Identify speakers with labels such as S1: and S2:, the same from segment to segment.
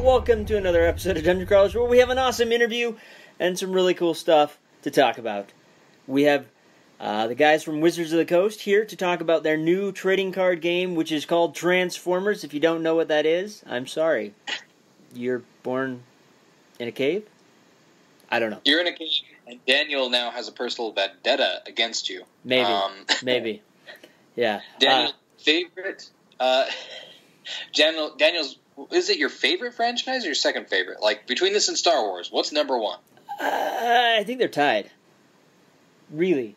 S1: welcome to another episode of Dungeon Crawlers, where we have an awesome interview and some really cool stuff to talk about. We have the guys from Wizards of the Coast here to talk about their new trading card game, which is called Transformers. If you don't know what that is, I'm sorry. You're born in a cave? I don't know.
S2: You're in a cave, and Daniel now has a personal vendetta against you.
S1: Maybe. Maybe. Yeah.
S2: Daniel's favorite... Daniel's... Is it your favorite franchise or your second favorite? Like, between this and Star Wars, what's number one?
S1: I think they're tied. Really.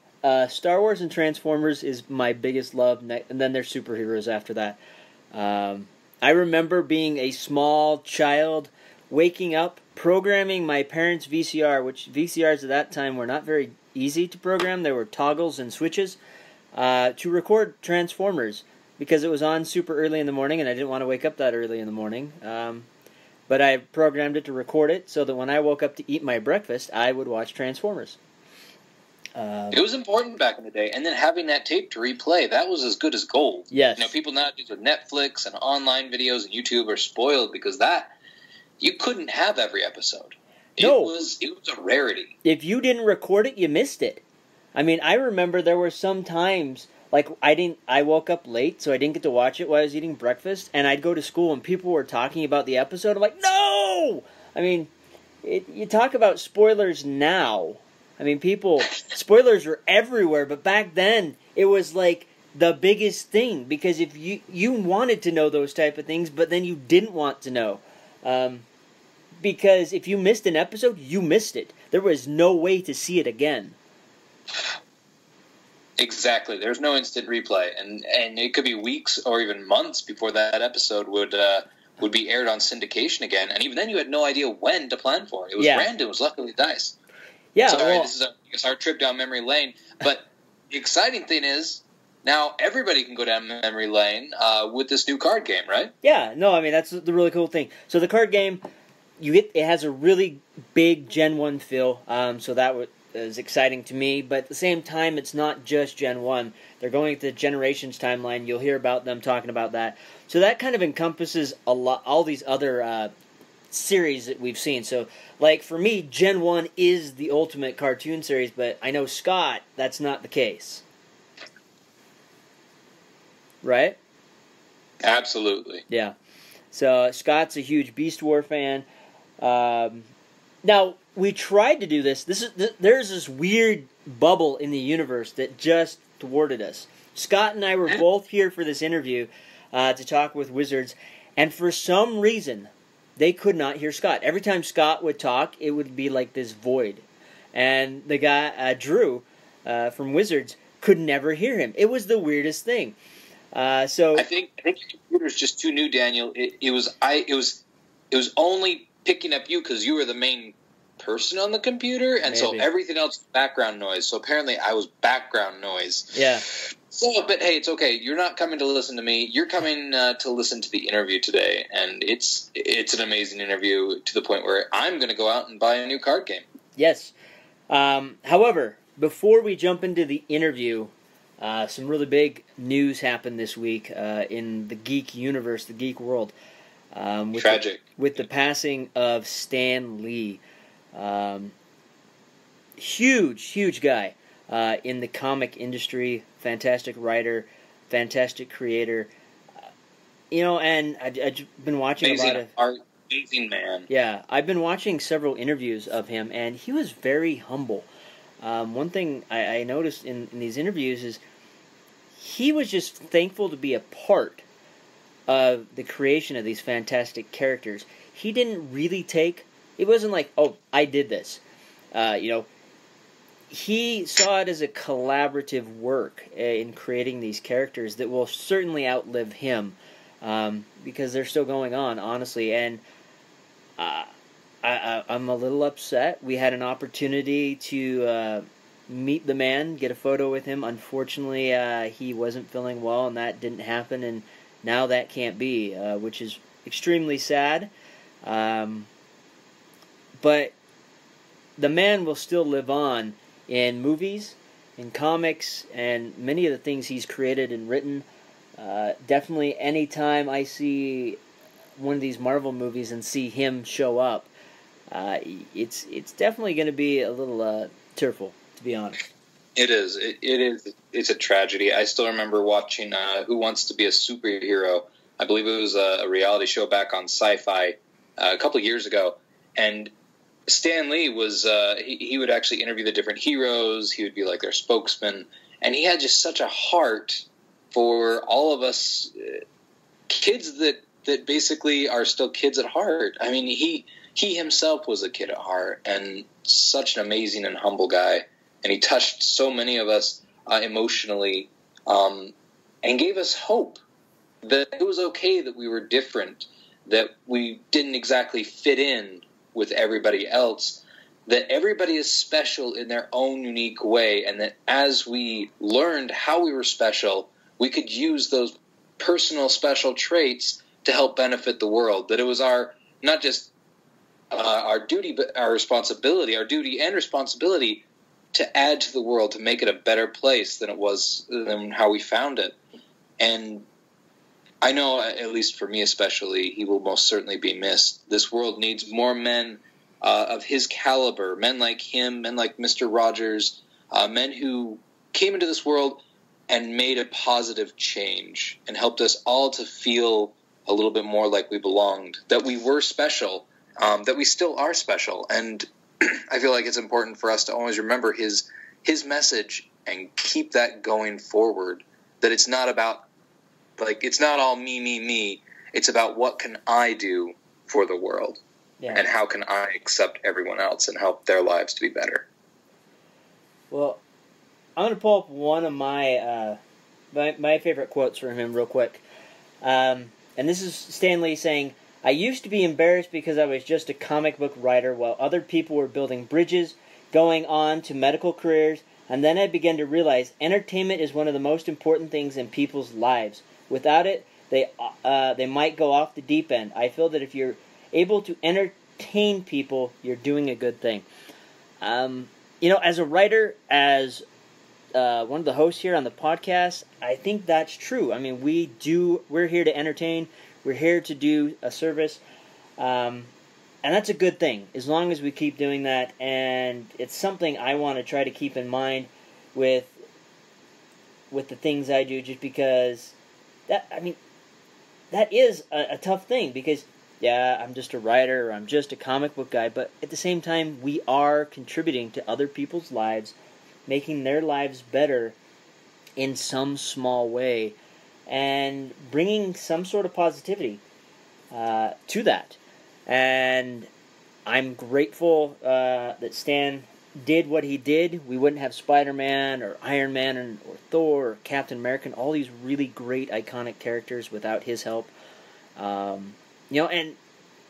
S1: Star Wars and Transformers is my biggest love, and then there's superheroes after that. I remember being a small child, waking up, programming my parents' VCR, which VCRs at that time were not very easy to program. There were toggles and switches, to record Transformers, because it was on super early in the morning, and I didn't want to wake up that early in the morning. But I programmed it to record it so that when I woke up to eat my breakfast, I would watch Transformers.
S2: It was important back in the day, and then having that tape to replay, that was as good as gold.
S1: Yes.
S2: You know, people nowadays with Netflix and online videos and YouTube are spoiled because that, you couldn't have every episode.
S1: No.
S2: It was a rarity.
S1: If you didn't record it, you missed it. I mean, I remember there were some times, like, I woke up late, so I didn't get to watch it while I was eating breakfast, and I'd go to school and people were talking about the episode. I'm like, no! I mean, you talk about spoilers now. I mean, spoilers are everywhere, but back then, it was like the biggest thing, because if you wanted to know those type of things, but then you didn't want to know. Because if you missed an episode, you missed it. There was no way to see it again.
S2: Exactly. There's no instant replay, and it could be weeks or even months before that episode would be aired on syndication again, and even then you had no idea when to plan for. It was random. It was luckily dice.
S1: Yeah.
S2: Sorry, this is our trip down memory lane. But the exciting thing is now everybody can go down memory lane with this new card game, right?
S1: Yeah. No, I mean that's the really cool thing. So the card game, it has a really big Gen 1 feel. So that is exciting to me, but at the same time, it's not just Gen 1. They're going to the Generations timeline. You'll hear about them talking about that. So that kind of encompasses all these other series that we've seen. So, like, for me, Gen 1 is the ultimate cartoon series, but I know Scott, that's not the case. Right?
S2: Absolutely.
S1: Yeah. So, Scott's a huge Beast War fan. Now, we tried to do this. There's this weird bubble in the universe that just thwarted us. Scott and I were both here for this interview to talk with Wizards, and for some reason, they could not hear Scott. Every time Scott would talk, it would be like this void. And the guy, Drew, from Wizards, could never hear him. It was the weirdest thing. So
S2: I think your computer's just too new, Daniel. It was only picking up you because you were the main person on the computer, and so everything else was background noise. So apparently I was background noise.
S1: Yeah.
S2: So, but hey, it's okay. You're not coming to listen to me. You're coming to listen to the interview today, and it's an amazing interview to the point where I'm going to go out and buy a new card game.
S1: Yes. However, before we jump into the interview, some really big news happened this week in the geek universe, the geek world.
S2: Tragic.
S1: With the passing of Stan Lee. Huge guy in the comic industry. Fantastic writer, fantastic creator. And I've been watching
S2: amazing
S1: a lot of
S2: art, amazing man.
S1: Yeah, I've been watching several interviews of him, and he was very humble. One thing I noticed in these interviews is he was just thankful to be a part of the creation of these fantastic characters. He didn't really it wasn't like, oh, I did this. He saw it as a collaborative work in creating these characters that will certainly outlive him, because they're still going on, honestly. And I'm a little upset. We had an opportunity to meet the man, get a photo with him. Unfortunately, he wasn't feeling well, and that didn't happen, and now that can't be, which is extremely sad. But the man will still live on in movies, in comics, and many of the things he's created and written. Definitely anytime I see one of these Marvel movies and see him show up, it's definitely going to be a little tearful, to be honest.
S2: It is. It is. It's a tragedy. I still remember watching Who Wants to Be a Superhero. I believe it was a reality show back on Sci-Fi a couple of years ago, and Stan Lee was he would actually interview the different heroes. He would be like their spokesman, and he had just such a heart for all of us kids that basically are still kids at heart. I mean, he himself was a kid at heart, and such an amazing and humble guy. And he touched so many of us emotionally, and gave us hope that it was okay that we were different, that we didn't exactly fit in with everybody else, that everybody is special in their own unique way, and that as we learned how we were special, we could use those personal special traits to help benefit the world. That it was our, not just our duty, but our responsibility, our duty and responsibility to add to the world, to make it a better place than it was, than how we found it. And I know, at least for me especially, he will most certainly be missed. This world needs more men of his caliber, men like him, men like Mr. Rogers, men who came into this world and made a positive change and helped us all to feel a little bit more like we belonged, that we were special, that we still are special. And I feel like it's important for us to always remember his message and keep that going forward, that it's not about, like, it's not all me, me, me. It's about what can I do for the world, and how can I accept everyone else and help their lives to be better.
S1: Well, I'm going to pull up one of my my favorite quotes from him real quick. And this is Stan Lee saying, "I used to be embarrassed because I was just a comic book writer while other people were building bridges, going on to medical careers, and then I began to realize entertainment is one of the most important things in people's lives. Without it, they might go off the deep end. I feel that if you're able to entertain people, you're doing a good thing." As a writer, as one of the hosts here on the podcast, I think that's true. I mean, we're here to entertain. We're here to do a service. And that's a good thing, as long as we keep doing that. And it's something I want to try to keep in mind with the things I do, just because that is a tough thing, because I'm just a writer, or I'm just a comic book guy, but at the same time, we are contributing to other people's lives, making their lives better in some small way, and bringing some sort of positivity to that. And I'm grateful that Stan did what he did. We wouldn't have Spider-Man or Iron Man or Thor or Captain America, all these really great iconic characters, without his help. And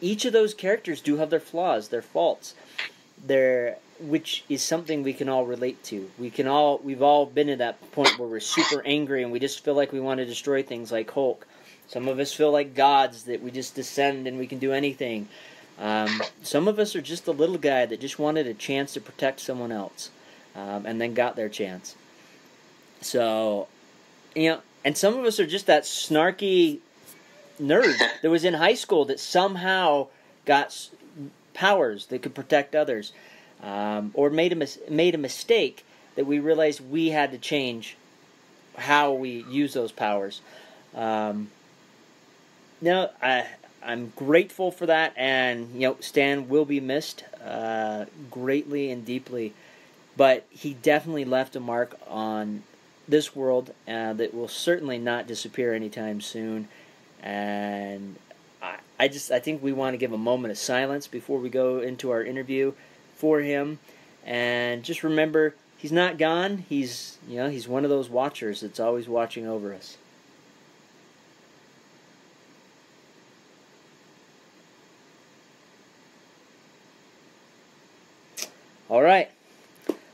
S1: each of those characters do have their flaws, their faults, which is something we can all relate to. We've all been at that point where we're super angry and we just feel like we want to destroy things, like Hulk. Some of us feel like gods, that we just descend and we can do anything. Some of us are just the little guy that just wanted a chance to protect someone else, and then got their chance. So, and some of us are just that snarky nerd that was in high school that somehow got powers that could protect others, or made a mistake that we realized we had to change how we use those powers. I'm grateful for that, and Stan will be missed greatly and deeply, but he definitely left a mark on this world that will certainly not disappear anytime soon. And I think we want to give a moment of silence before we go into our interview for him, and just remember, he's not gone. He's one of those watchers that's always watching over us. All right,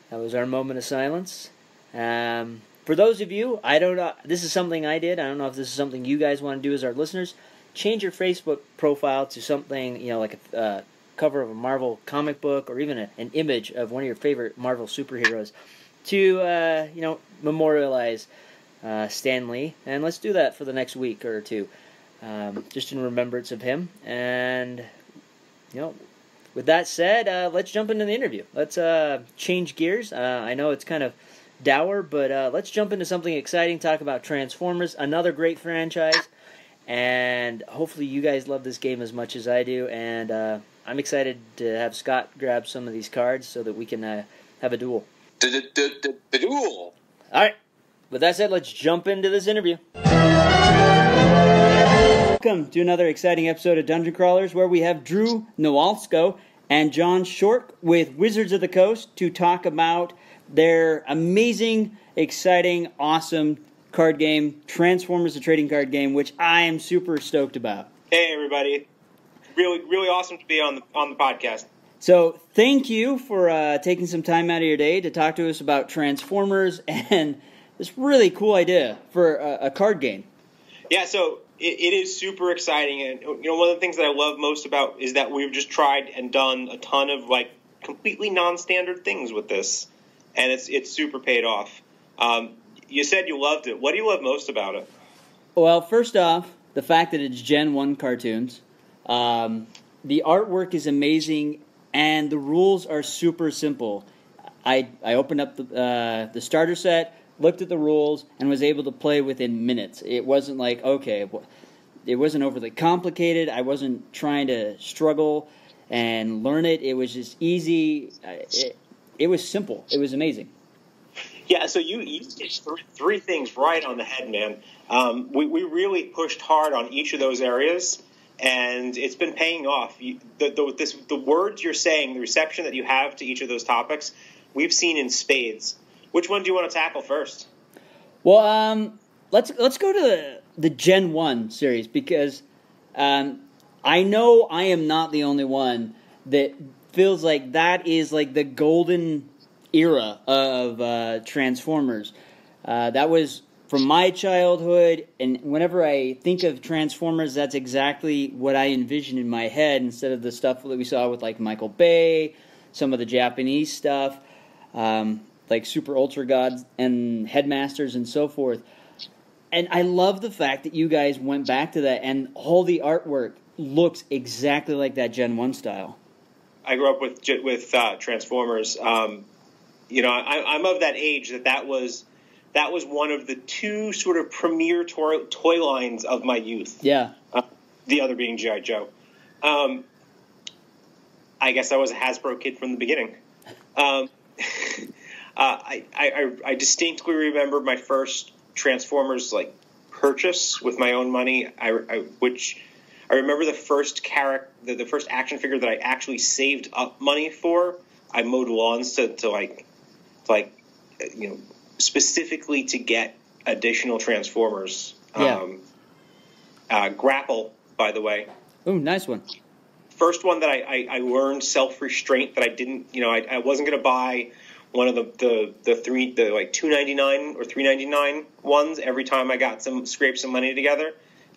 S1: that was our moment of silence. For those of you, I don't know, this is something I did. I don't know if this is something you guys want to do as our listeners. Change your Facebook profile to something, like a cover of a Marvel comic book, or even an image of one of your favorite Marvel superheroes to, memorialize Stan Lee. And let's do that for the next week or two. just in remembrance of him. And, with that said, let's jump into the interview. Let's change gears. I know it's kind of dour, but let's jump into something exciting, talk about Transformers, another great franchise, and hopefully you guys love this game as much as I do, and I'm excited to have Scott grab some of these cards so that we can have a duel.
S2: The duel!
S1: Alright, with that said, let's jump into this interview. Welcome to another exciting episode of Dungeon Crawlers, where we have Drew Nolosco and John Schork with Wizards of the Coast to talk about their amazing, exciting, awesome card game, Transformers, the trading card game, which I am super stoked about.
S3: Hey, everybody. Really awesome to be on the podcast.
S1: So thank you for taking some time out of your day to talk to us about Transformers and this really cool idea for a card game.
S3: Yeah, so it is super exciting, and one of the things that I love most about is that we've just tried and done a ton of completely non-standard things with this, and it's super paid off. You said you loved it. What do you love most about it?
S1: Well, first off, the fact that it's Gen 1 cartoons. The artwork is amazing, and the rules are super simple. I opened up the starter set, looked at the rules, and was able to play within minutes. It wasn't it wasn't overly complicated. I wasn't trying to struggle and learn it. It was just easy. It was simple. It was amazing.
S3: Yeah, so you hit three things right on the head, man. We really pushed hard on each of those areas, and it's been paying off. The words you're saying, the reception that you have to each of those topics, we've seen in spades. Which one do you want to tackle first?
S1: Well, let's go to the Gen 1 series, because I know I am not the only one that feels like that is the golden era of Transformers. That was from my childhood, and whenever I think of Transformers, that's exactly what I envision in my head, instead of the stuff that we saw with Michael Bay, some of the Japanese stuff, like Super Ultra Gods and Headmasters and so forth. And I love the fact that you guys went back to that, and all the artwork looks exactly like that Gen 1 style.
S3: I grew up with Transformers. I'm of that age that was one of the two sort of premier toy lines of my youth.
S1: Yeah.
S3: The other being G.I. Joe. I guess I was a Hasbro kid from the beginning. I distinctly remember my first Transformers purchase with my own money. I remember the first the first action figure that I actually saved up money for. I mowed lawns to specifically to get additional Transformers.
S1: Yeah.
S3: Grapple, by the way.
S1: Ooh, nice one.
S3: First one that I learned self-restraint, that I didn't, I wasn't going to buy one of the $2.99 or $3.99 ones every time I got scrape some money together.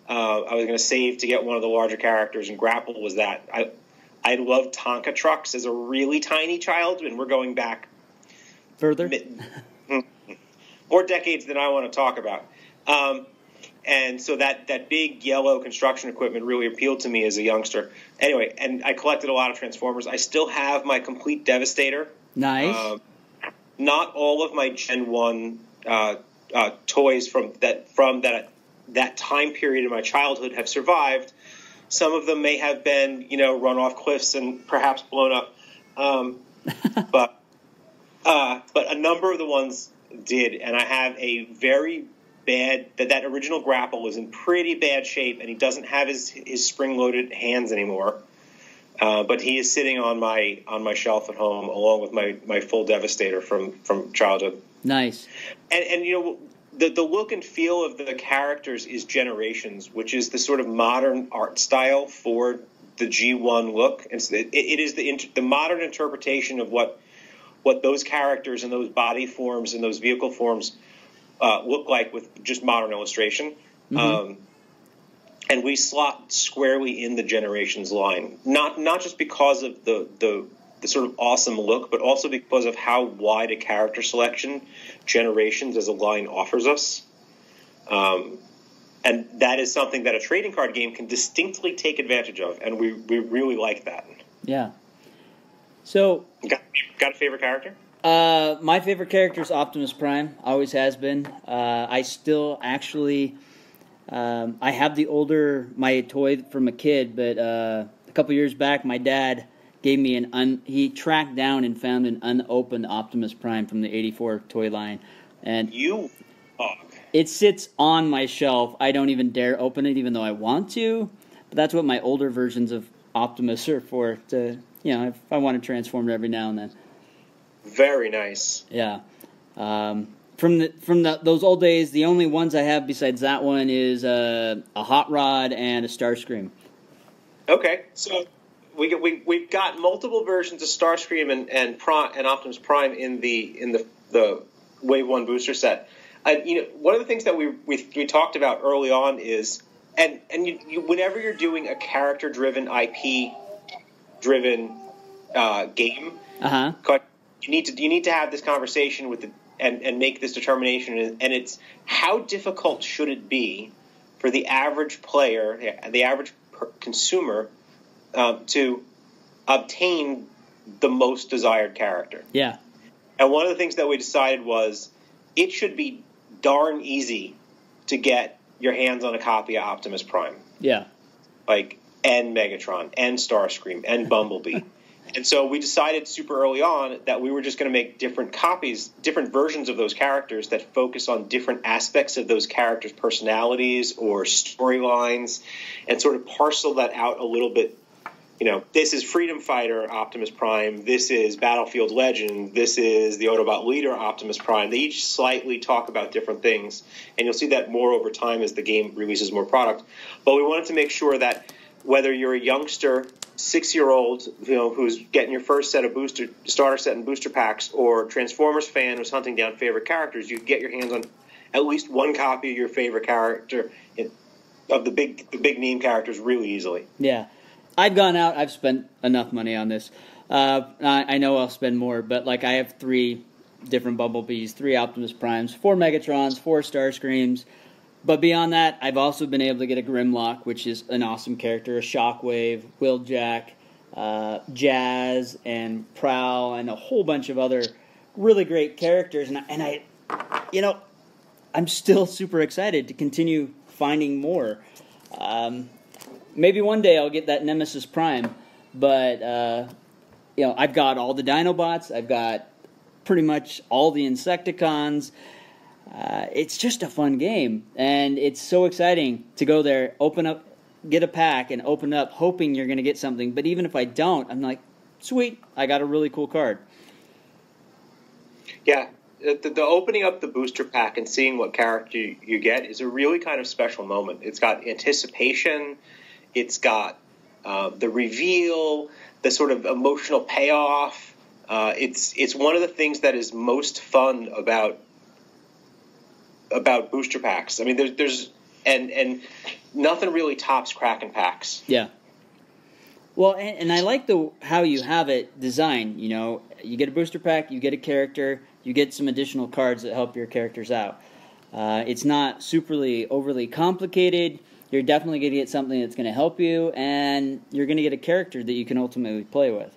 S3: I was going to save to get one of the larger characters, and Grapple was that. I loved Tonka trucks as a really tiny child, and we're going back
S1: further,
S3: more decades than I want to talk about. And so that big yellow construction equipment really appealed to me as a youngster. Anyway, and I collected a lot of Transformers. I still have my complete Devastator.
S1: Nice.
S3: Not all of my Gen 1 toys from that time period in my childhood have survived. Some of them may have been, run off cliffs and perhaps blown up. But a number of the ones did, and I have a very bad that original Grapple is in pretty bad shape, and he doesn't have his spring-loaded hands anymore. But he is sitting on my shelf at home, along with my full Devastator from childhood.
S1: Nice.
S3: And the look and feel of the characters is Generations, which is the sort of modern art style for the G1 look. It is the modern interpretation of what those characters and those body forms and those vehicle forms look like with just modern illustration. Mm-hmm. And we slot squarely in the Generations line, not just because of the sort of awesome look, but also because of how wide a character selection Generations as a line offers us. And that is something that a trading card game can distinctly take advantage of, and we really like that.
S1: Yeah. So,
S3: got a favorite character?
S1: My favorite character is Optimus Prime. Always has been. I still actually, I have my toy from a kid, but a couple years back, my dad gave me he tracked down and found an unopened Optimus Prime from the '84 toy line, and it sits on my shelf. I don't even dare open it, even though I want to. But that's what my older versions of Optimus are for. If I want to transform it every now and then.
S3: Very nice.
S1: Yeah. From those old days, the only ones I have besides that one is a Hot Rod and a Starscream.
S3: Okay, so we've got multiple versions of Starscream and Optimus Prime in the Wave 1 booster set. One of the things that we talked about early on is, and whenever you're doing a character-driven, IP-driven game, you need to have this conversation and make this determination. And it's how difficult should it be for the average player, the average consumer, to obtain the most desired character.
S1: Yeah.
S3: And one of the things that we decided was it should be darn easy to get your hands on a copy of Optimus Prime.
S1: Yeah.
S3: And Megatron, and Starscream, and Bumblebee. And so we decided super early on that we were just going to make different copies, different versions of those characters that focus on different aspects of those characters' personalities or storylines, and sort of parcel that out a little bit. This is Freedom Fighter Optimus Prime, this is Battlefield Legend, this is the Autobot Leader Optimus Prime. They each slightly talk about different things, and you'll see that more over time as the game releases more product. But we wanted to make sure that whether you're a youngster, 6-year-old, who's getting your first set of starter set and booster packs, or Transformers fan who's hunting down favorite characters, you get your hands on at least one copy of your favorite character of the big name characters really easily.
S1: Yeah. I've gone out. I've spent enough money on this. I know I'll spend more, but I have 3 different Bumblebees, 3 Optimus Primes, 4 Megatrons, 4 Starscreams. But beyond that, I've also been able to get a Grimlock, which is an awesome character, a Shockwave, Wheeljack, Jazz, and Prowl, and a whole bunch of other really great characters. And I'm still super excited to continue finding more. Maybe one day I'll get that Nemesis Prime, but I've got all the Dinobots. I've got pretty much all the Insecticons. It's just a fun game, and it's so exciting to go there, open up, get a pack, and open up, hoping you're going to get something. But even if I don't, I'm like, sweet, I got a really cool card.
S3: Yeah, the opening up the booster pack and seeing what character you get is a really kind of special moment. It's got anticipation. It's got the reveal, the sort of emotional payoff. It's one of the things that is most fun about booster packs. I mean, there's and nothing really tops Kraken packs.
S1: Yeah. Well, and I like how you have it designed. You get a booster pack, you get a character, you get some additional cards that help your characters out. It's not overly complicated. You're definitely going to get something that's going to help you, and you're going to get a character that you can ultimately play with.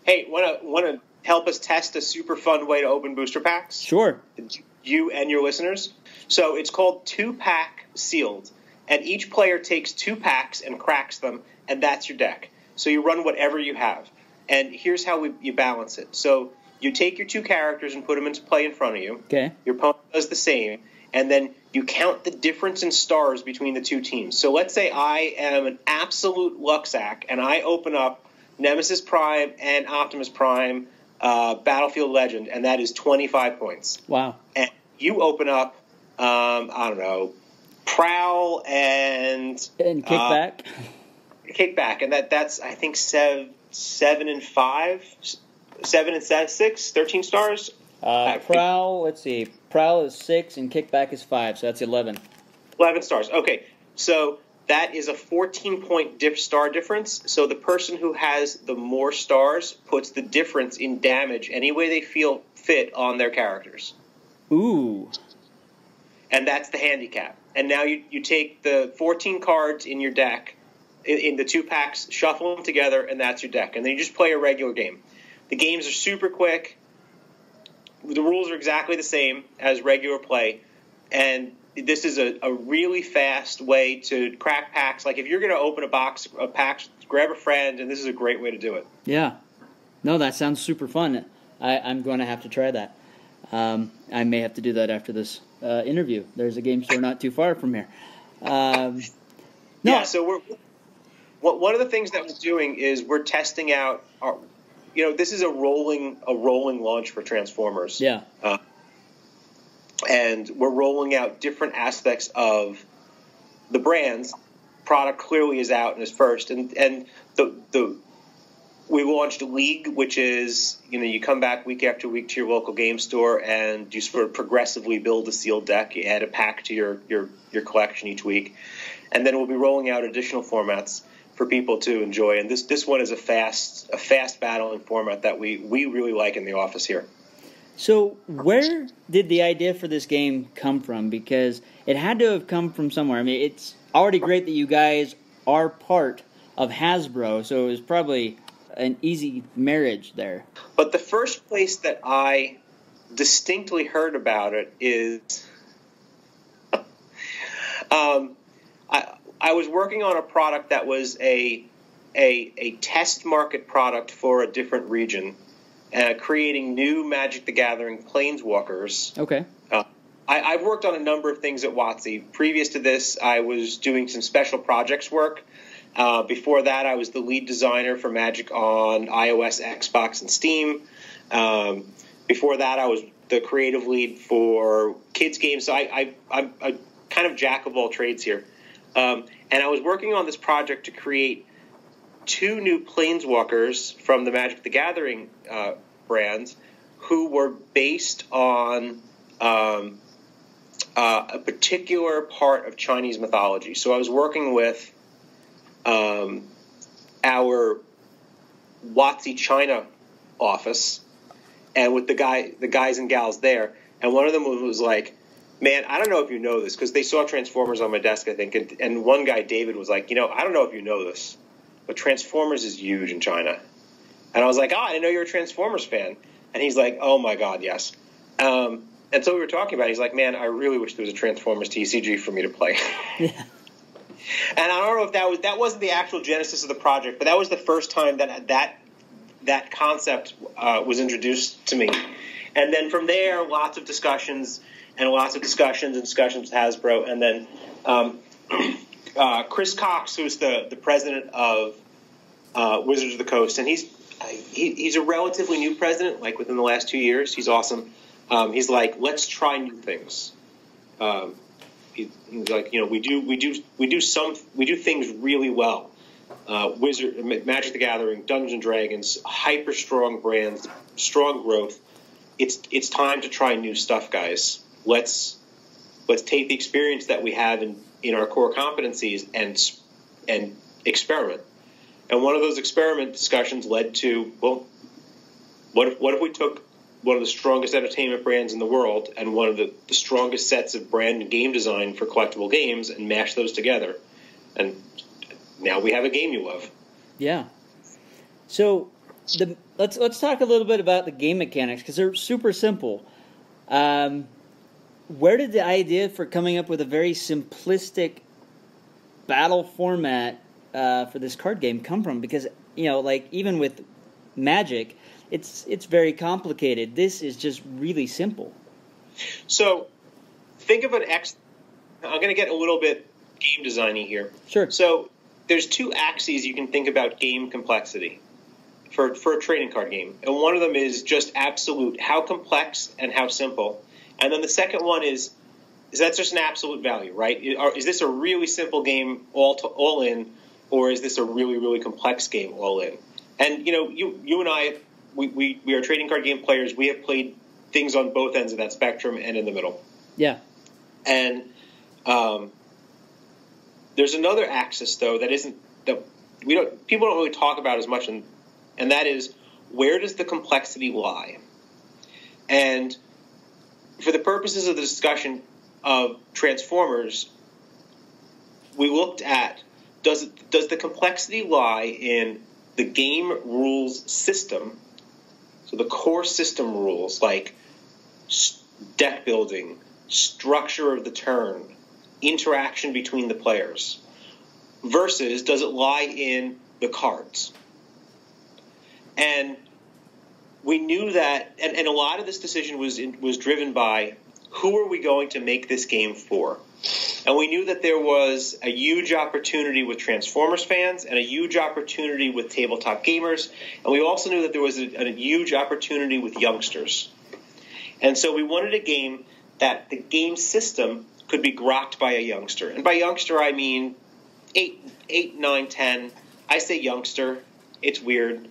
S3: Hey, want to help us test a super fun way to open booster packs?
S1: Sure.
S3: You and your listeners. So it's called 2-pack sealed, and each player takes 2 packs and cracks them, and that's your deck. So you run whatever you have, and here's how you balance it. So you take your 2 characters and put them into play in front of you.
S1: Okay.
S3: Your opponent does the same, and then you count the difference in stars between the 2 teams. So let's say I am an absolute lucksack, and I open up Nemesis Prime and Optimus Prime Battlefield Legend, and that is 25 points.
S1: Wow.
S3: And you open up, I don't know, Prowl and
S1: Kickback.
S3: Kickback, and that's I think 7 and 6, 13 stars.
S1: Prowl, let's see. Prowl is 6 and Kickback is 5, so that's 11.
S3: 11 stars. Okay, so that is a 14-point star difference. So the person who has the more stars puts the difference in damage any way they feel fit on their characters.
S1: Ooh.
S3: and that's the handicap. And now you take the 14 cards in your deck, in the 2 packs, shuffle them together, and that's your deck. And then you just play a regular game. The games are super quick. The rules are exactly the same as regular play, and this is a really fast way to crack packs. Like, if you're going to open a box of packs, grab a friend, and this is a great way to do it.
S1: Yeah. No, that sounds super fun. I'm going to have to try that. I may have to do that after this interview. There's a game store not too far from here. No.
S3: Yeah, so one of the things that we're doing is we're testing out our, this is a rolling launch for Transformers.
S1: Yeah.
S3: And we're rolling out different aspects of the brands. Product clearly is out and is first, and we launched League, which is you come back week after week to your local game store and you sort of progressively build a sealed deck. You add a pack to your collection each week, and then we'll be rolling out additional formats for people to enjoy. And this one is a fast battling format that we really like in the office here.
S1: So where did the idea for this game come from? Because it had to have come from somewhere. I mean, it's already great that you guys are part of Hasbro, so it was probably an easy marriage there.
S3: But the first place that I distinctly heard about it is I was working on a product that was a test market product for a different region, creating new Magic the Gathering Planeswalkers.
S1: Okay.
S3: I've worked on a number of things at WotC. Previous to this, I was doing some special projects work. Before that, I was the lead designer for Magic on iOS, Xbox, and Steam. Before that, I was the creative lead for kids games. So I'm a kind of jack of all trades here. And I was working on this project to create 2 new Planeswalkers from the Magic the Gathering brands who were based on a particular part of Chinese mythology. So I was working with our WotC China office and with the guys and gals there, and one of them was like, man, I don't know if you know this, because they saw Transformers on my desk, I think, and one guy, David, was like, I don't know if you know this, but Transformers is huge in China. And I was like, I didn't know you were a Transformers fan. And he's like, oh my God, yes. And so we were talking about it. He's like, man, I really wish there was a Transformers TCG for me to play.
S1: Yeah.
S3: And I don't know if that wasn't the actual genesis of the project, but that was the first time that concept was introduced to me. And then from there, lots of discussions with Hasbro. And then Chris Cox, who's the president of Wizards of the Coast, and he's a relatively new president, like within the last 2 years. He's awesome. He's like, let's try new things. He's like, we do things really well. Magic the Gathering, Dungeons and Dragons, hyper strong brands, strong growth. It's time to try new stuff, guys. Let's take the experience that we have in our core competencies and experiment. And one of those experiment discussions led to, well, what if we took one of the strongest entertainment brands in the world and one of the strongest sets of brand and game design for collectible games and mashed those together, and now we have a game you love.
S1: Yeah. So let's talk a little bit about the game mechanics, because they're super simple. Where did the idea for coming up with a very simplistic battle format for this card game come from? Because even with Magic, it's very complicated. This is just really simple. So
S3: think of I'm going to get a little bit game designy here.
S1: Sure.
S3: So there's 2 axes you can think about game complexity for a trading card game. And one of them is just absolute, how complex and how simple. And then the second one is that just an absolute value, right? Is this a really simple game all in, or is this a really, really complex game all in? And, you and I, we are trading card game players. We have played things on both ends of that spectrum and in the middle.
S1: Yeah.
S3: And there's another axis, though, that people don't really talk about as much, and that is, where does the complexity lie? And for the purposes of the discussion, of Transformers, we looked at, does the complexity lie in the game rules system, so the core system rules like deck building, structure of the turn, interaction between the players, versus does it lie in the cards? And we knew that, and a lot of this decision was driven by who are we going to make this game for? And we knew that there was a huge opportunity with Transformers fans and a huge opportunity with tabletop gamers. And we also knew that there was a huge opportunity with youngsters. And so we wanted a game that the game system could be grokked by a youngster. And by youngster, I mean 8, 9, 10. I say youngster. It's weird.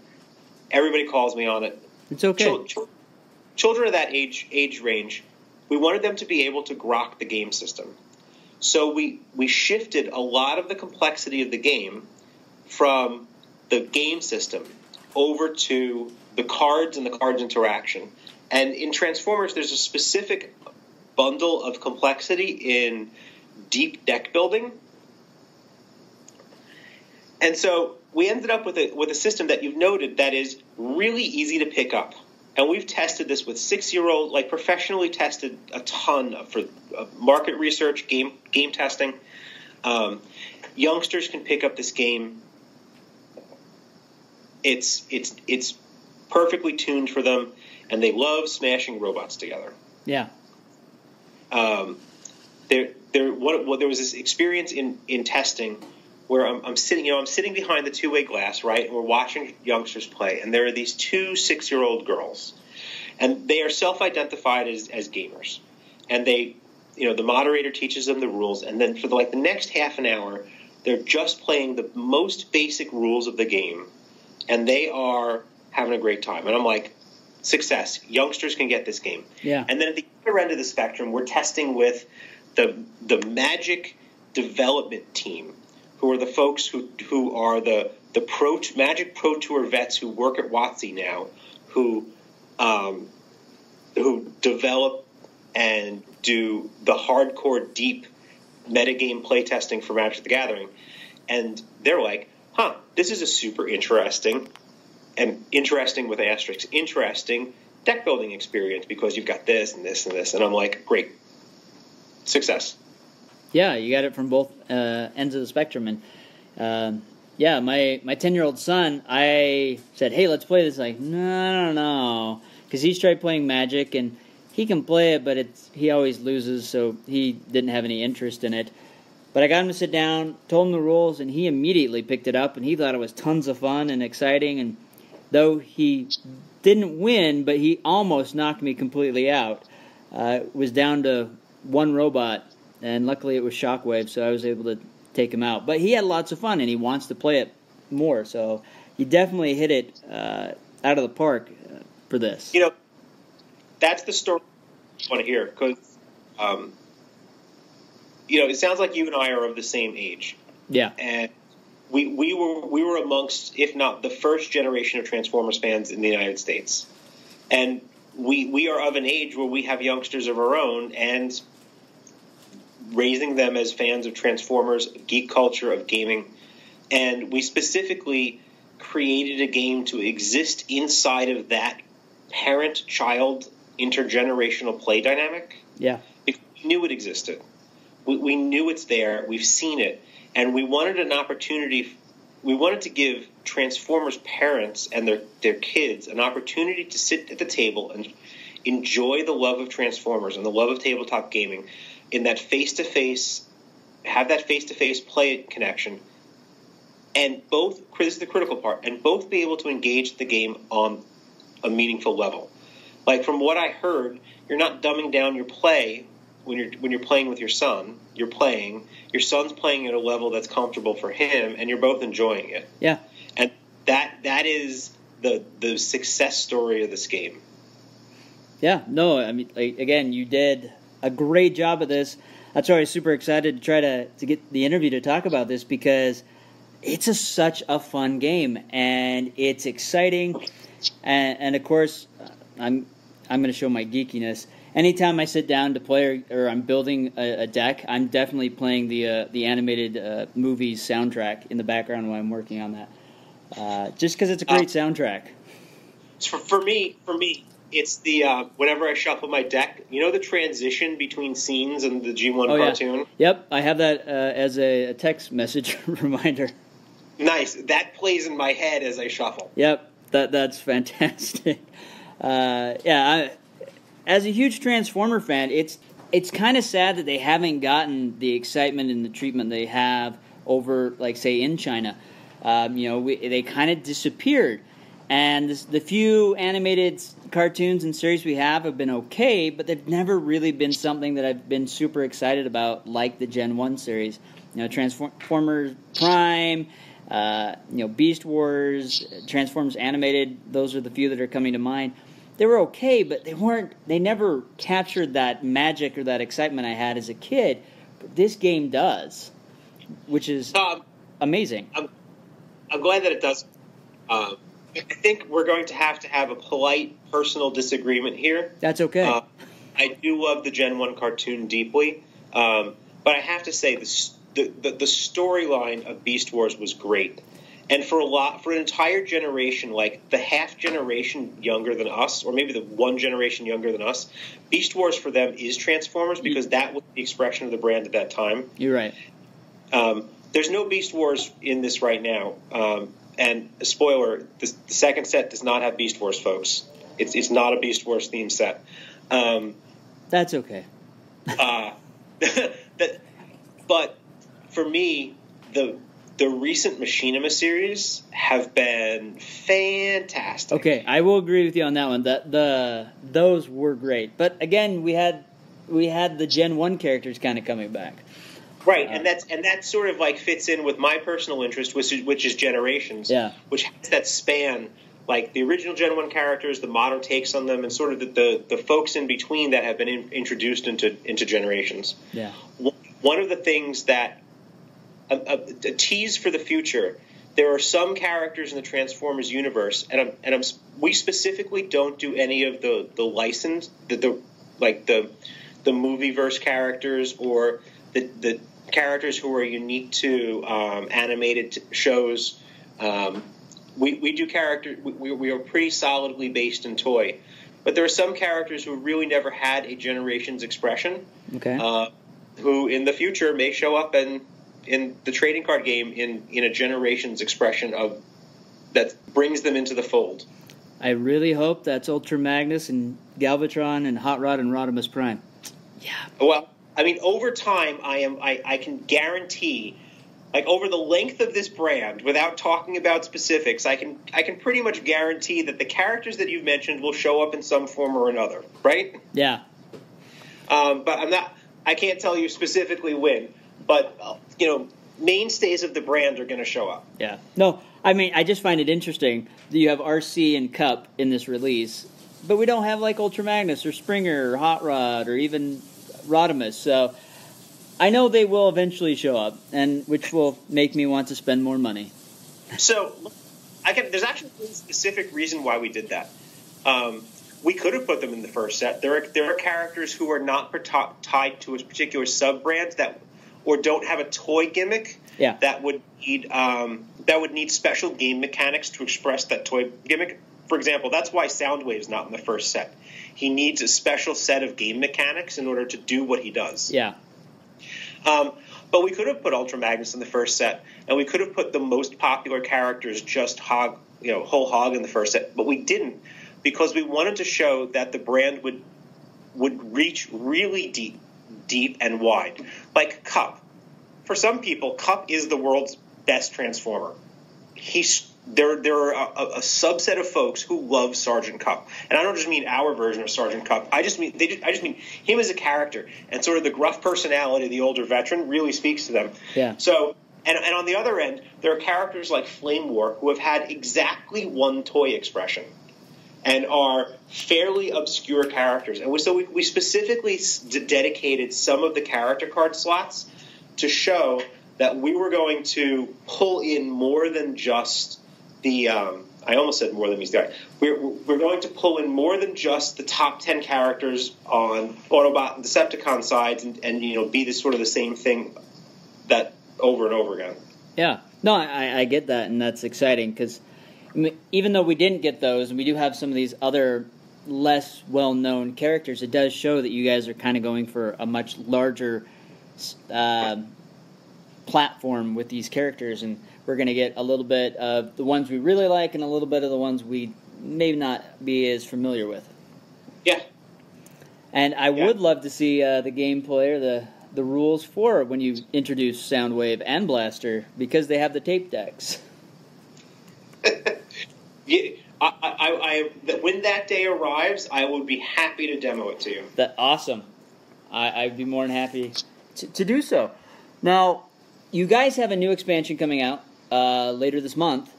S3: Everybody calls me on it.
S1: It's okay.
S3: Children of that age range, we wanted them to be able to grok the game system. So we shifted a lot of the complexity of the game from the game system over to the cards and the cards interaction. And in Transformers, there's a specific bundle of complexity in deep deck building. And so we ended up with a system that you've noted that is really easy to pick up. And we've tested this with 6-year-old, like professionally tested a ton for market research, game testing. Youngsters can pick up this game. It's perfectly tuned for them, and they love smashing robots together.
S1: Yeah.
S3: There was this experience in testing where I'm sitting behind the two-way glass, right, and we're watching youngsters play, and there are these 2 6-year-old girls, and they are self-identified as gamers, and they, the moderator teaches them the rules, and then for the next half an hour, they're just playing the most basic rules of the game, and they are having a great time, and I'm like, success, youngsters can get this game.
S1: Yeah. And
S3: then at the other end of the spectrum, we're testing with the Magic development team, who are the folks who are the Magic Pro Tour vets who work at WotC now, who develop and do the hardcore, deep metagame playtesting for Magic the Gathering. And they're like, this is a super interesting, and interesting with asterisks, interesting deck building experience because you've got this and this and this. And I'm like, great. Success.
S1: Yeah, you got it from both ends of the spectrum. And my 10-year-old son, I said, hey, let's play this. Like, no, because he's tried playing Magic, and he can play it, but he always loses, so he didn't have any interest in it. But I got him to sit down, told him the rules, and he immediately picked it up, and he thought it was tons of fun and exciting. And though he didn't win, but he almost knocked me completely out. It was down to one robot, and luckily it was Shockwave, so I was able to take him out. But he had lots of fun, and he wants to play it more, so you definitely hit it out of the park for this.
S3: That's the story I want to hear, because, it sounds like you and I are of the same age.
S1: Yeah.
S3: And we were amongst, if not the first generation of Transformers fans in the United States. And we are of an age where we have youngsters of our own, and raising them as fans of Transformers, geek culture, of gaming. And we specifically created a game to exist inside of that parent-child intergenerational play dynamic.
S1: Yeah.
S3: Because we knew it existed. We knew it's there. We've seen it. And we wanted an opportunity. We wanted to give Transformers parents and their kids an opportunity to sit at the table and enjoy the love of Transformers and the love of tabletop gaming in that face-to-face, have that face-to-face play connection, and both, this is the critical part, and both be able to engage the game on a meaningful level. Like, from what I heard, you're not dumbing down your play when you're playing with your son. Your son's playing at a level that's comfortable for him, and you're both enjoying it.
S1: Yeah.
S3: And that is the success story of this game.
S1: Yeah, no, I mean, again, you did a great job of this. That's why I was super excited to try to get the interview to talk about this, because it's such a fun game, and it's exciting, and of course, I'm going to show my geekiness, anytime I sit down to play or I'm building a deck, I'm definitely playing the animated movies soundtrack in the background while I'm working on that. Just because it's a great soundtrack.
S3: For me, it's the whenever I shuffle my deck, you know the transition between scenes in the G1 cartoon?
S1: Yeah. Yep, I have that as a text message reminder.
S3: Nice. That plays in my head as I shuffle.
S1: Yep, that's fantastic. As a huge Transformer fan, it's kind of sad that they haven't gotten the excitement and the treatment they have over, like, say, in China. They kind of disappeared. And the few animated cartoons and series we have been okay, but they've never really been something that I've been super excited about, like the Gen 1 series. Transformers Prime, Beast Wars, Transformers Animated, those are the few that are coming to mind. They were okay, but they never captured that magic or that excitement I had as a kid. But this game does, which is amazing.
S3: I'm glad that it does. I think we're going to have a polite personal disagreement here.
S1: That's okay.
S3: I do love the Gen 1 cartoon deeply, but I have to say the storyline of Beast Wars was great. And for an entire generation, like the half generation younger than us, or maybe the one generation younger than us, Beast Wars for them is Transformers because that was the expression of the brand at that time.
S1: You're right.
S3: There's no Beast Wars in this right now. And a spoiler, the second set does not have Beast Wars, folks. It's not a Beast Wars theme set.
S1: That's okay.
S3: But for me, the recent Machinima series have been fantastic.
S1: Okay, I will agree with you on that one. Those were great. But again, we had the Gen 1 characters kind of coming back.
S3: Right, and that sort of like fits in with my personal interest, which is Generations, which has that span, like the original Gen 1 characters, the modern takes on them, and sort of the folks in between that have been introduced into Generations.
S1: Yeah.
S3: One of the things that a tease for the future, there are some characters in the Transformers universe, and we specifically don't do any of the licensed the movieverse characters or the characters who are unique to animated shows. We do characters. We are pretty solidly based in toy, but there are some characters who really never had a Generations expression.
S1: Okay.
S3: Who in the future may show up in the trading card game in a Generations expression of that brings them into the fold.
S1: I really hope that's Ultra Magnus and Galvatron and Hot Rod and Rodimus Prime. Yeah.
S3: Well, I mean, over time, I can guarantee, like over the length of this brand, without talking about specifics, I can pretty much guarantee that the characters that you've mentioned will show up in some form or another, right?
S1: Yeah.
S3: But I can't tell you specifically when, but mainstays of the brand are going to show up.
S1: Yeah. No, I mean, I just find it interesting that you have RC and Cup in this release, but we don't have like Ultra Magnus or Springer or Hot Rod or even Rodimus, so I know they will eventually show up, and which will make me want to spend more money.
S3: So, there's actually a specific reason why we did that. We could have put them in the first set. There are characters who are not tied to a particular sub-brand or don't have a toy gimmick that would need special game mechanics to express that toy gimmick. For example, that's why Soundwave's not in the first set. He needs a special set of game mechanics in order to do what he does.
S1: Yeah.
S3: But we could have put Ultra Magnus in the first set, and we could have put the most popular characters just whole hog in the first set, but we didn't because we wanted to show that the brand would reach really deep and wide. Like Cup. For some people, Cup is the world's best Transformer. There are a subset of folks who love Sergeant Cup, and I don't just mean our version of Sergeant Cup. I just mean him as a character, and sort of the gruff personality of the older veteran really speaks to them.
S1: Yeah.
S3: So, and on the other end, there are characters like Flame War who have had exactly one toy expression, and are fairly obscure characters. And so we specifically dedicated some of the character card slots to show that we were going to pull in more than just the I almost said more than these guys. We're going to pull in more than just the top 10 characters on Autobot and Decepticon sides, and be the sort of the same thing that over and over again.
S1: Yeah, no, I get that, and that's exciting because even though we didn't get those, and we do have some of these other less well-known characters, it does show that you guys are kind of going for a much larger platform with these characters, and we're going to get a little bit of the ones we really like and a little bit of the ones we may not be as familiar with.
S3: Yeah.
S1: And I would love to see the gameplay or the rules for when you introduce Soundwave and Blaster, because they have the tape decks.
S3: Yeah, when that day arrives, I would be happy to demo it to you.
S1: Awesome. I'd be more than happy to do so. Now, you guys have a new expansion coming out later this month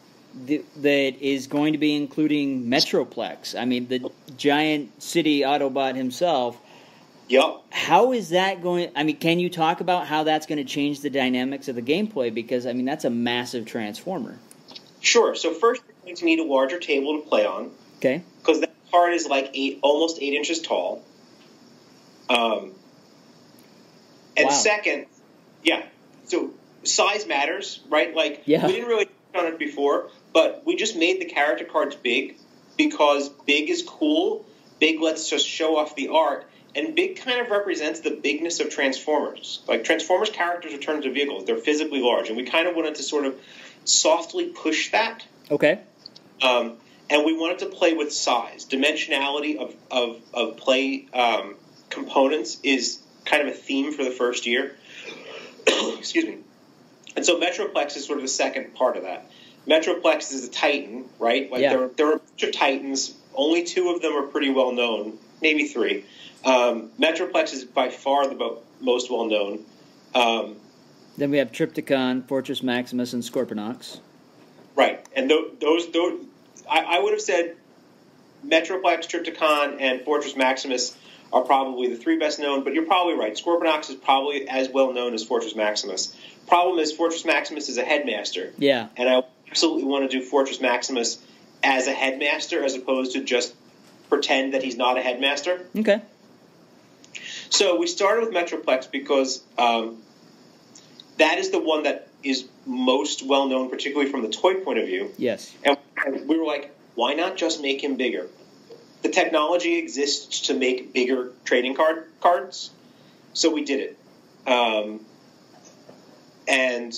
S1: that is going to be including Metroplex. I mean, the giant city Autobot himself.
S3: Yep.
S1: How is that going? I mean, can you talk about how that's going to change the dynamics of the gameplay? Because, I mean, that's a massive transformer.
S3: Sure. So first, you're going to need a larger table to play on.
S1: Okay.
S3: Because that card is like almost 8 inches tall. And
S1: wow.
S3: Second, so size matters, right? Like, we didn't really touch on it before, but we just made the character cards big because big is cool. Big lets us show off the art. And big kind of represents the bigness of Transformers. Like, Transformers characters are turned into vehicles. They're physically large. And we kind of wanted to sort of softly push that.
S1: Okay.
S3: And we wanted to play with size. Dimensionality of play components is kind of a theme for the first year. Excuse me. And so Metroplex is sort of the second part of that. Metroplex is a Titan, right? Like there are a bunch of Titans. Only 2 of them are pretty well known, maybe 3. Metroplex is by far the most well known.
S1: Then we have Trypticon, Fortress Maximus, and Scorponok.
S3: Right, and those I would have said Metroplex, Trypticon, and Fortress Maximus are probably the 3 best known, but you're probably right. Scorponok is probably as well known as Fortress Maximus. Problem is, Fortress Maximus is a headmaster.
S1: Yeah.
S3: And I absolutely want to do Fortress Maximus as a headmaster as opposed to just pretend that he's not a headmaster.
S1: Okay.
S3: So we started with Metroplex because that is the one that is most well known, particularly from the toy point of view.
S1: Yes.
S3: And we were like, why not just make him bigger? The technology exists to make bigger trading cards, so we did it. And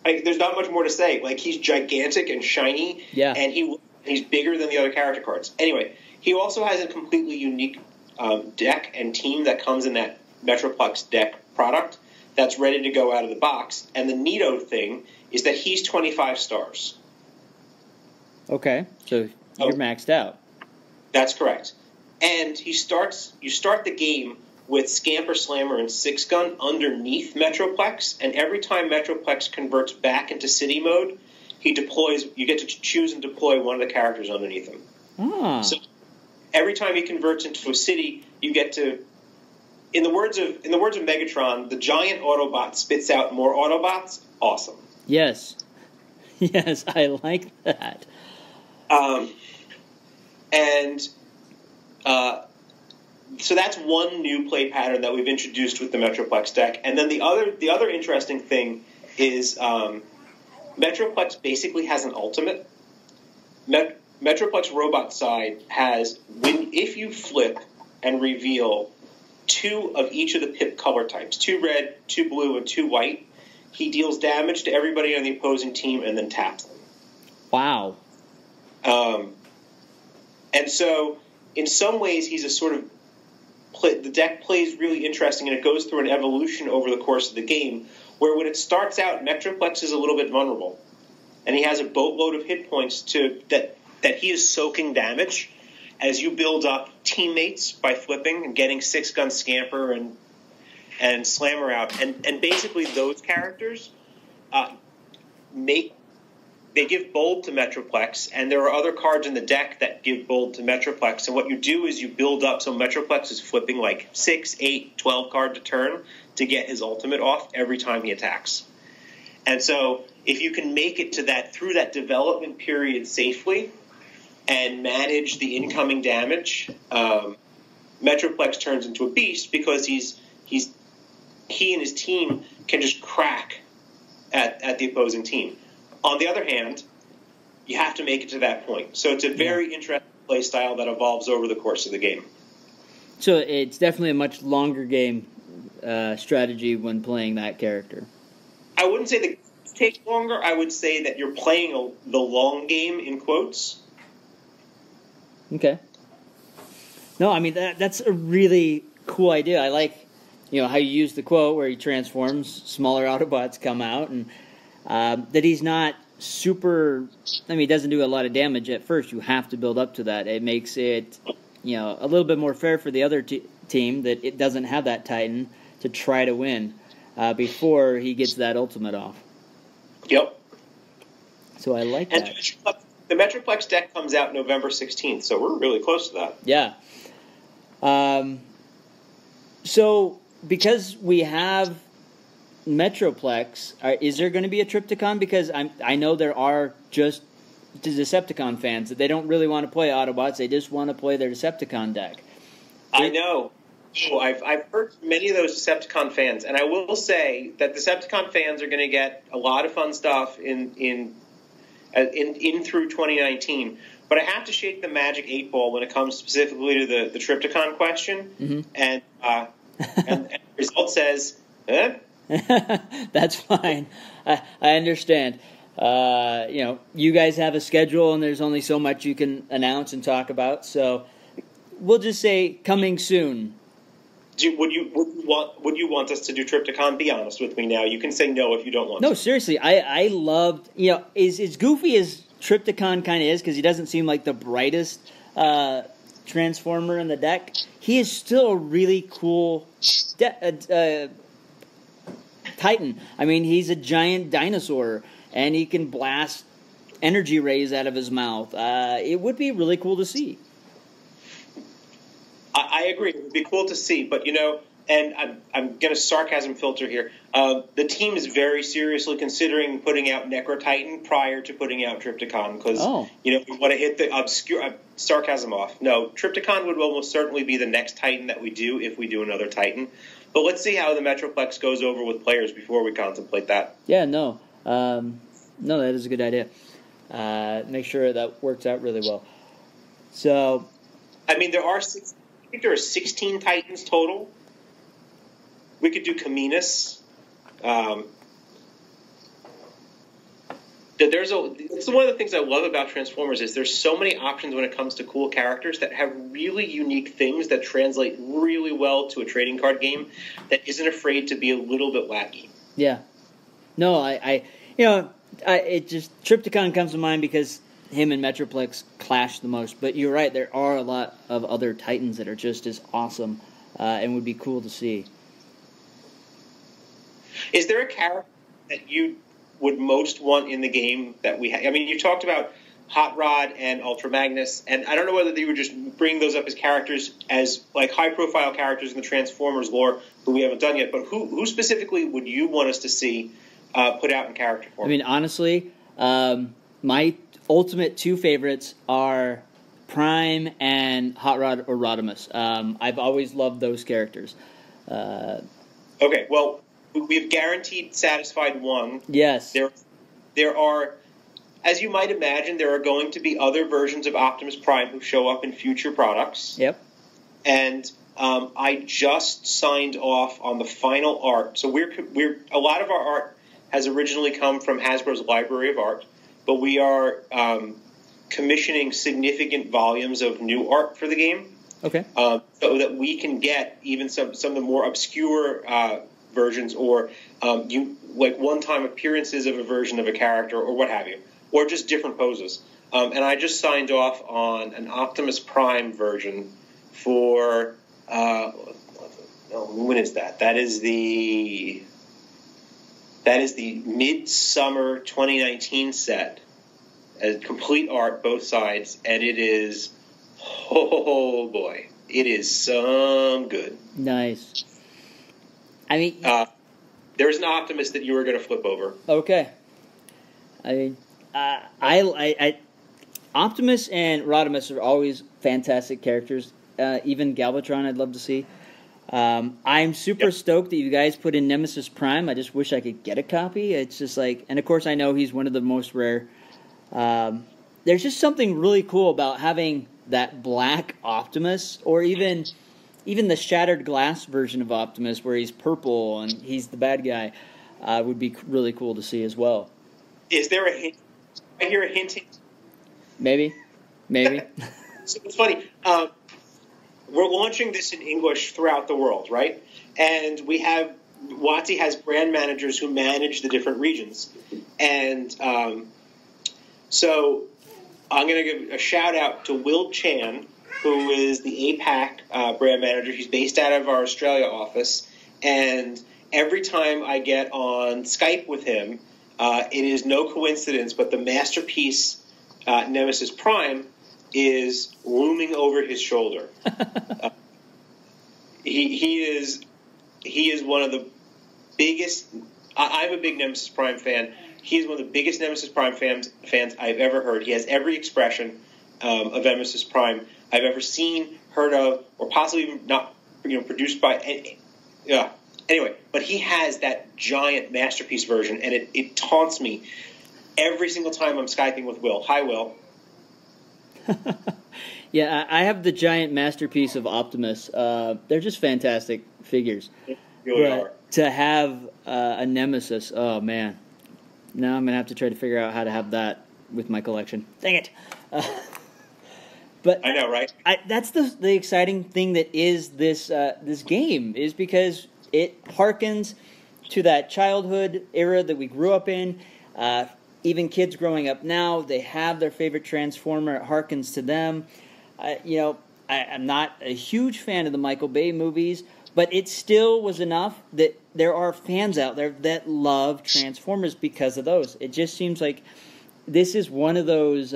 S3: there's not much more to say. Like, he's gigantic and shiny, and he's bigger than the other character cards. Anyway, he also has a completely unique deck and team that comes in that Metroplex deck product that's ready to go out of the box. And the neato thing is that he's 25 stars.
S1: Okay, so you're maxed out.
S3: That's correct. And you start the game with Scamper, Slammer, and 6-Gun underneath Metroplex, and every time Metroplex converts back into city mode, you get to choose and deploy one of the characters underneath him.
S1: Ah.
S3: So every time he converts into a city, you get to, in the words of Megatron, the giant Autobot spits out more Autobots. Awesome.
S1: Yes. Yes, I like that.
S3: So that's one new play pattern that we've introduced with the Metroplex deck. And then the other interesting thing is Metroplex basically has an ultimate. Metroplex Robot side has, if you flip and reveal 2 of each of the pip color types, 2 red, 2 blue, and 2 white, he deals damage to everybody on the opposing team and then taps them.
S1: Wow.
S3: And so, in some ways, he's a sort of the deck plays really interesting, and it goes through an evolution over the course of the game, where when it starts out, Metroplex is a little bit vulnerable, and he has a boatload of hit points that he is soaking damage as you build up teammates by flipping and getting 6-Gun, Scamper, and Slammer out, and basically those characters they give bold to Metroplex, and there are other cards in the deck that give bold to Metroplex. And what you do is you build up, so Metroplex is flipping like 6, 8, 12 cards a turn to get his ultimate off every time he attacks. And so if you can make it to that through that development period safely and manage the incoming damage, Metroplex turns into a beast because he and his team can just crack at the opposing team. On the other hand, you have to make it to that point. So it's a very interesting play style that evolves over the course of the game.
S1: So it's definitely a much longer game strategy when playing that character.
S3: I wouldn't say that it takes longer. I would say that you're playing the long game, in quotes.
S1: Okay. No, I mean, that's a really cool idea. I like, how you use the quote where he transforms, smaller Autobots come out, and that he's not super, he doesn't do a lot of damage at first. You have to build up to that. It makes it, a little bit more fair for the other team that it doesn't have that Titan to try to win before he gets that ultimate off.
S3: Yep.
S1: So I like
S3: and
S1: that.
S3: The Metroplex deck comes out November 16th, so we're really close to that.
S1: Yeah. So because we have Metroplex, is there going to be a Trypticon? Because I know there are just the Decepticon fans that they don't really want to play Autobots; they just want to play their Decepticon deck.
S3: I know. I've heard many of those Decepticon fans, and I will say that Decepticon fans are going to get a lot of fun stuff in through 2019. But I have to shake the magic 8-ball when it comes specifically to the Trypticon question, and the result says,
S1: That's fine. I understand. You guys have a schedule, and there's only so much you can announce and talk about. So we'll just say coming soon.
S3: Would you want us to do Trypticon? Be honest with me now. You can say no if you don't want to.
S1: No, seriously. I loved, as goofy as Trypticon kind of is, because he doesn't seem like the brightest transformer in the deck, he is still a really cool Titan. He's a giant dinosaur, and he can blast energy rays out of his mouth. It would be really cool to see.
S3: I agree. It would be cool to see, but and I'm going to sarcasm filter here. The team is very seriously considering putting out Necro Titan prior to putting out Trypticon because we want to hit the obscure sarcasm off. No, Trypticon would almost certainly be the next Titan that we do if we do another Titan. But let's see how the Metroplex goes over with players before we contemplate that.
S1: Yeah, no, that is a good idea. Make sure that works out really well. So, I think there are 16 Titans total. We could do Caminus. It's one of the things I love about Transformers is there's so many options when it comes to cool characters that have really unique things that translate really well to a trading card game that isn't afraid to be a little bit wacky. Yeah. No, it just Trypticon comes to mind because him and Metroplex clash the most. But you're right, there are a lot of other Titans that are just as awesome and would be cool to see.
S3: Is there a character that you would most want in the game that we have? You talked about Hot Rod and Ultra Magnus, and I don't know whether you would just bring those up as characters, as like high-profile characters in the Transformers lore who we haven't done yet, but who specifically would you want us to see put out in character form?
S1: Honestly, my ultimate two favorites are Prime and Hot Rod or Rodimus. I've always loved those characters.
S3: Okay, well, we've guaranteed satisfied one.
S1: Yes.
S3: There are, as you might imagine, there are going to be other versions of Optimus Prime who show up in future products.
S1: Yep.
S3: And I just signed off on the final art. So we're a lot of our art has originally come from Hasbro's library of art, but we are commissioning significant volumes of new art for the game.
S1: Okay.
S3: So that we can get even some of the more obscure versions or one-time appearances of a version of a character or what have you, or just different poses. And I just signed off on an Optimus Prime version for when is that? That is the Midsummer 2019 set, complete art both sides, and it is oh boy, it is some good.
S1: Nice.
S3: There's an Optimus that you were going to flip over.
S1: Okay. I Optimus and Rodimus are always fantastic characters. Even Galvatron, I'd love to see. I'm super stoked that you guys put in Nemesis Prime. I just wish I could get a copy. It's just like, and of course I know he's one of the most rare. There's just something really cool about having that black Optimus, or even the shattered glass version of Optimus, where he's purple and he's the bad guy. Would be really cool to see as well.
S3: Is there a hint? I hear a hint.
S1: Maybe.
S3: So it's funny. We're launching this in English throughout the world, right? And WotC has brand managers who manage the different regions. And so I'm going to give a shout out to Will Chan, who is the APAC brand manager. He's based out of our Australia office. And every time I get on Skype with him, it is no coincidence, but the masterpiece Nemesis Prime is looming over his shoulder. He is one of the biggest. I'm a big Nemesis Prime fan. He is one of the biggest Nemesis Prime fans I've ever heard. He has every expression of Nemesis Prime I've ever seen, heard of, or possibly even not produced by. Anyway, but he has that giant masterpiece version, and it taunts me every single time I'm Skyping with Will. Hi, Will.
S1: Yeah, I have the giant masterpiece of Optimus. They're just fantastic figures.
S3: They really are.
S1: To have a Nemesis, oh man. Now I'm going to have to try to figure out how to have that with my collection. Dang it. But
S3: I know, right?
S1: That's the exciting thing that is this game, is because it harkens to that childhood era that we grew up in. Even kids growing up now, they have their favorite Transformer. It harkens to them. I'm not a huge fan of the Michael Bay movies, but it still was enough that there are fans out there that love Transformers because of those. It just seems like this is one of those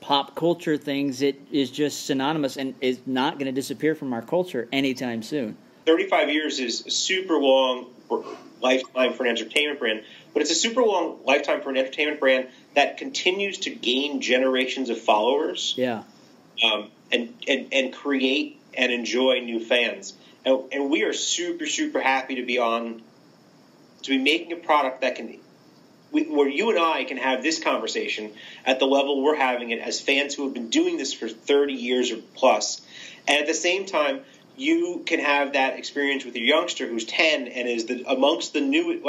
S1: pop culture things that is just synonymous and is not going to disappear from our culture anytime soon.
S3: 35 years is a super long lifetime for an entertainment brand, but it's a super long lifetime for an entertainment brand that continues to gain generations of followers.
S1: Yeah.
S3: And create and enjoy new fans. And we are super, super happy to be making a product that where you and I can have this conversation at the level we're having it as fans who have been doing this for 30 years or plus. And at the same time, you can have that experience with your youngster who's 10 and is amongst the new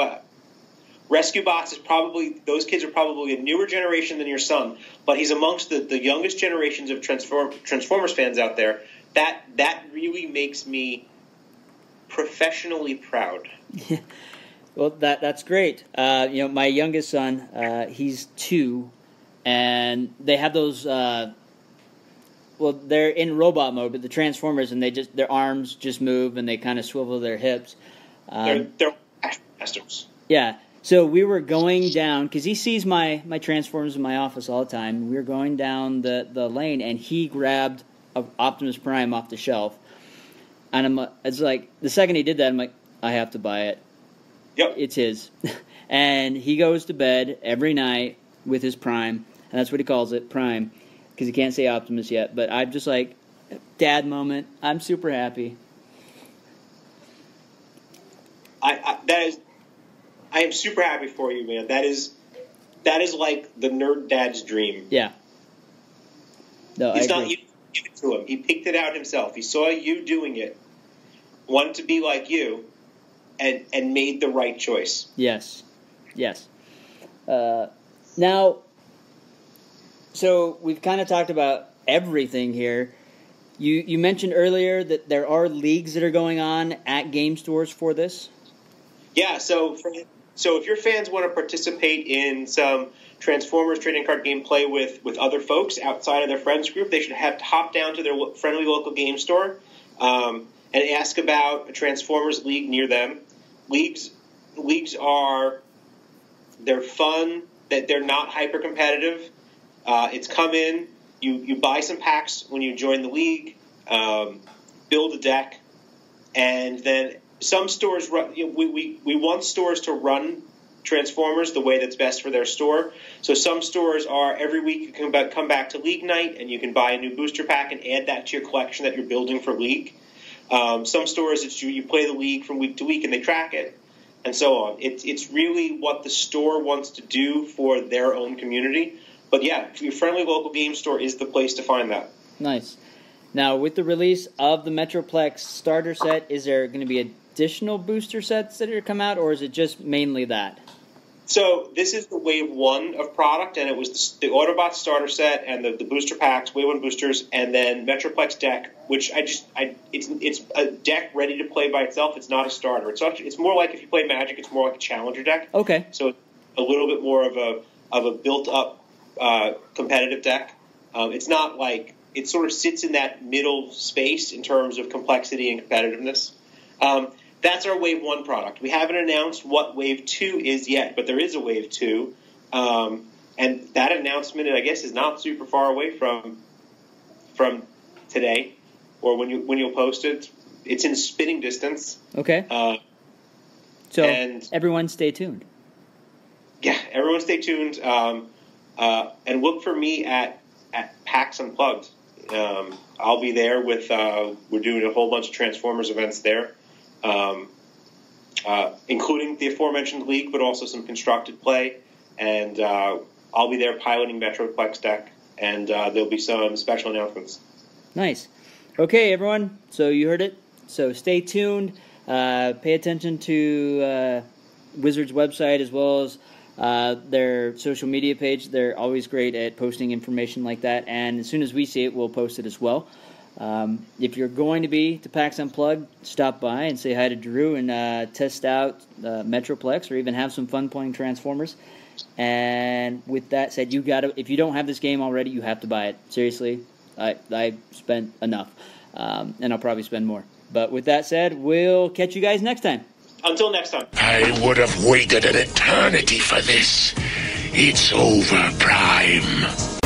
S3: Rescue Bots is probably, those kids are probably a newer generation than your son, but he's amongst the youngest generations of Transformers fans out there. That really makes me professionally proud.
S1: Yeah. Well, that's great. My youngest son, he's 2, and they have those. They're in robot mode, but the Transformers, and their arms just move and they kind of swivel their hips.
S3: They're masters.
S1: Yeah. So we were going down, because he sees my Transformers in my office all the time. We were going down the lane, and he grabbed Optimus Prime off the shelf. And it's like, the second he did that, I'm like, I have to buy it.
S3: Yep.
S1: It's his. And he goes to bed every night with his Prime, and that's what he calls it, Prime, because he can't say Optimus yet. But I'm just like, dad moment. I'm super happy.
S3: I am super happy for you, man. That is like the nerd dad's dream.
S1: Yeah. No,
S3: He's not you give it to him. He picked it out himself. He saw you doing it, wanted to be like you, and made the right choice.
S1: Yes. Now, so we've kind of talked about everything here. You mentioned earlier that there are leagues that are going on at game stores for this.
S3: Yeah, so if your fans want to participate in some Transformers trading card gameplay with other folks outside of their friends group, they should have to hop down to their friendly local game store and ask about a Transformers league near them. Leagues they're fun, that they're not hyper competitive. It's come in, you buy some packs when you join the league, build a deck, and then some stores run. We want stores to run Transformers the way that's best for their store. So some stores are every week you can come back to League Night and you can buy a new booster pack and add that to your collection that you're building for League. Some stores it's you play the League from week to week and they track it, and so on. It's really what the store wants to do for their own community. But yeah, your friendly local game store is the place to find that.
S1: Nice. Now, with the release of the Metroplex starter set, is there going to be additional booster sets that are going to come out, or is it just mainly that?
S3: So this is the Wave 1 of product, and it was the Autobot starter set and the booster packs, Wave 1 boosters, and then Metroplex deck, which it's a deck ready to play by itself. It's not a starter. It's more like if you play Magic, it's more like a challenger deck.
S1: Okay.
S3: So it's a little bit more of a built-up competitive deck. It's not like it sort of sits in that middle space in terms of complexity and competitiveness. That's our Wave 1 product. We haven't announced what Wave 2 is yet, but there is a Wave 2. And that announcement, I guess, is not super far away from today or when you'll post it. It's in spitting distance.
S1: Okay. So everyone stay tuned.
S3: Yeah, everyone stay tuned. And look for me at PAX Unplugged. I'll be there with we're doing a whole bunch of Transformers events there. Including the aforementioned League, but also some constructed play. And I'll be there piloting Metroplex deck, and there'll be some special announcements.
S1: Nice. Okay, everyone. So you heard it. So stay tuned. Pay attention to Wizards' website as well as their social media page. They're always great at posting information like that. And as soon as we see it, we'll post it as well. If you're going to be to PAX Unplugged, stop by and say hi to Drew and test out Metroplex or even have some fun playing Transformers. And with that said, if you don't have this game already, you have to buy it. Seriously, I spent enough, and I'll probably spend more. But with that said, we'll catch you guys next time.
S3: Until next time.
S4: I would have waited an eternity for this. It's over, Prime.